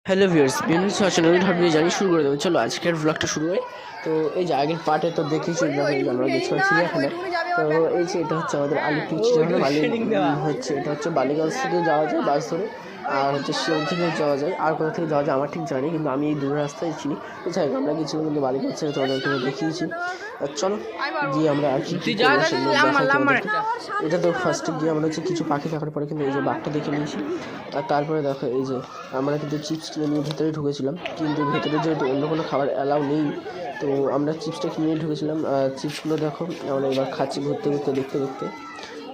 Hello viewers, BNS channel ধারণে জানি শুরু করে দেবো। চলো আজকের ব্লগটা শুরু হয়। তো এই যে আগের পার্টে তো দেখেছি আমরা গেছিলাম চিড়িয়াখানায়। তো এই যে এটা হচ্ছে আমাদের আলিপুর চিড়িয়াখানা হচ্ছে এটা হচ্ছে বালিগঞ্জ থেকে যাওয়া যায় বাস ধরে, আর হচ্ছে শিলং থেকেও যাওয়া যায়, আর কোথা থেকে যাওয়া যায় আমার ঠিক জানি, কিন্তু আমি এই দূর রাস্তায় চিনি। তো যাই হোক, আমরা গেছিলাম কিন্তু বালিগঞ্জ থেকে তোমাদেরকে দেখিয়েছি। চলো গিয়ে আমরা আর কি করবো সেগুলো দেখাই তোমাদেরকে। এটা তো ফার্স্টে গিয়ে আমরা হচ্ছে কিছু পাখি দেখার পরে কিন্তু এই যে বাঘটা দেখে নিয়েছি। আর তারপরে দেখো এই যে আমরা কিন্তু চিপস কিনে নিয়ে ভেতরে ঢুকেছিলাম, কিন্তু ভেতরে যেহেতু অন্য কোনো খাবার অ্যালাউ নেই, তো আমরা চিপসটা কিনে নিয়ে ঢুকেছিলাম। চিপসগুলো দেখো আমরা এবার খাচ্ছি ঘুরতে ঘুরতে দেখতে দেখতে,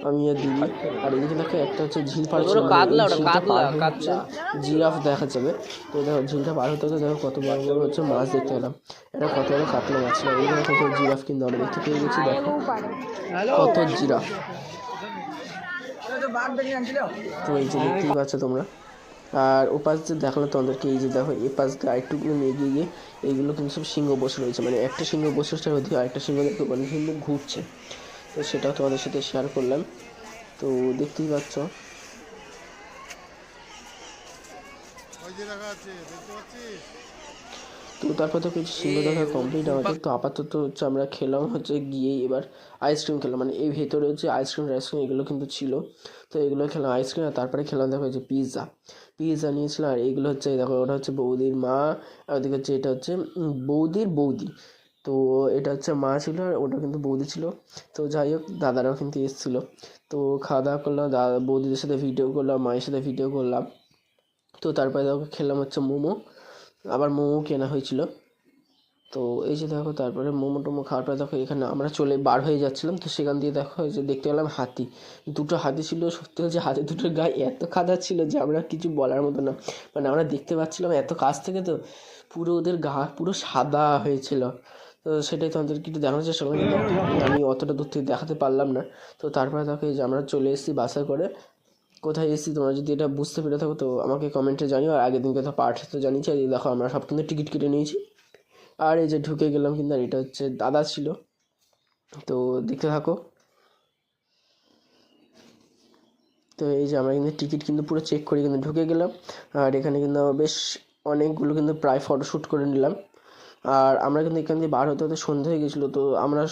আমি আর দিদি। আর এদিকে দেখো একটা হচ্ছে ঝিল পার ছিল, হচ্ছে জিরাফ দেখা যাবে। তো দেখো ঝিলটা পার হতে হতে দেখো কত বড় বড় হচ্ছে মাছ দেখতে পেলাম। এটা কত বড় কাতলা মাছ ছিল। এই দেখো জিরাফ কিন্তু আমরা দেখতে পেয়ে গেছি। দেখো কত জিরাফ। তো এই যে দেখতেই পাচ্ছ তোমরা। আর ওপাশ যে দেখালো তোমাদেরকে, এই যে দেখো এই পাশ দিয়ে আরেকটুকুলো এগিয়ে গিয়ে এইগুলো কিন্তু সব সিংহ বসে রয়েছে, মানে একটা সিংহ বসে ওদিকে আরেকটা সিংহ দেখতে মানে কিন্তু ঘুরছে। তো সেটাও তোমাদের সাথে শেয়ার করলাম। তো দেখতেই পাচ্ছ। তো তারপর তো কিছু সিংহ দেখা কমপ্লিট আমাদের। তো আপাতত হচ্ছে আমরা খেলাম হচ্ছে গিয়েই এবার আইসক্রিম খেলাম, মানে এই ভেতরে হচ্ছে আইসক্রিম এগুলো কিন্তু ছিল। তো এগুলো খেলাম আইসক্রিম, আর তারপরে খেলাম দেখো যে পিৎজা নিয়েছিল। আর এইগুলো হচ্ছে দেখো ওটা হচ্ছে বৌদির মা, আর ওদিকে হচ্ছে এটা হচ্ছে বৌদির বৌদি। তো এটা হচ্ছে মা ছিল আর ওটা কিন্তু বৌদি ছিল। তো যাই হোক, দাদারাও কিন্তু এসেছিলো। তো খাওয়া দাওয়া করলাম, দাদা বৌদিদের সাথে ভিডিও করলাম, মায়ের সাথে ভিডিও করলাম। তো তারপরে দেখো খেলাম হচ্ছে মোমো, আবার মোমো কেনা হয়েছিল। তো এই যে দেখো তারপরে মোমো টোমো খাওয়ার পরে দেখো এখানে আমরা চলে বার হয়ে যাচ্ছিলাম। তো সেখান দিয়ে দেখো এই যে দেখতে পেলাম হাতি, দুটো হাতি ছিল। সত্যি হচ্ছে হাতি দুটোর গায়ে এত কাদা ছিল যে আমরা কিছু বলার মতো না, মানে আমরা দেখতে পাচ্ছিলাম এত কাছ থেকে, তো পুরো ওদের গা পুরো সাদা হয়েছিল। তো সেটাই তোমাদের একটু দেখানোর চেষ্টা করলাম, কিন্তু আমি অতটা দূর থেকে দেখাতে পারলাম না। তো তারপরে দেখো এই যে আমরা চলে এসেছি বাসে করে। কোথায় এসেছি তোমরা যদি এটা বুঝতে পেরে থাকো তো আমাকে কমেন্টে জানিও। আর আগের দিনকে তো পার্টে তো জানিয়েছি। আর এই দেখো আমরা সব কিন্তু টিকিট কেটে নিয়েছি। আর এই যে ঢুকে গেলাম কিন্তু, আর এটা হচ্ছে দাদা ছিল। তো দেখতে থাকো। তো এই যে আমরা কিন্তু টিকিট কিন্তু পুরো চেক করে কিন্তু ঢুকে গেলাম। আর এখানে কিন্তু বেশ অনেকগুলো কিন্তু প্রায় ফটোশ্যুট করে নিলাম। আর আমরা কিন্তু এখান দিয়ে বার হতে হতে সন্ধে হয়ে গেছিলো। তো আমরা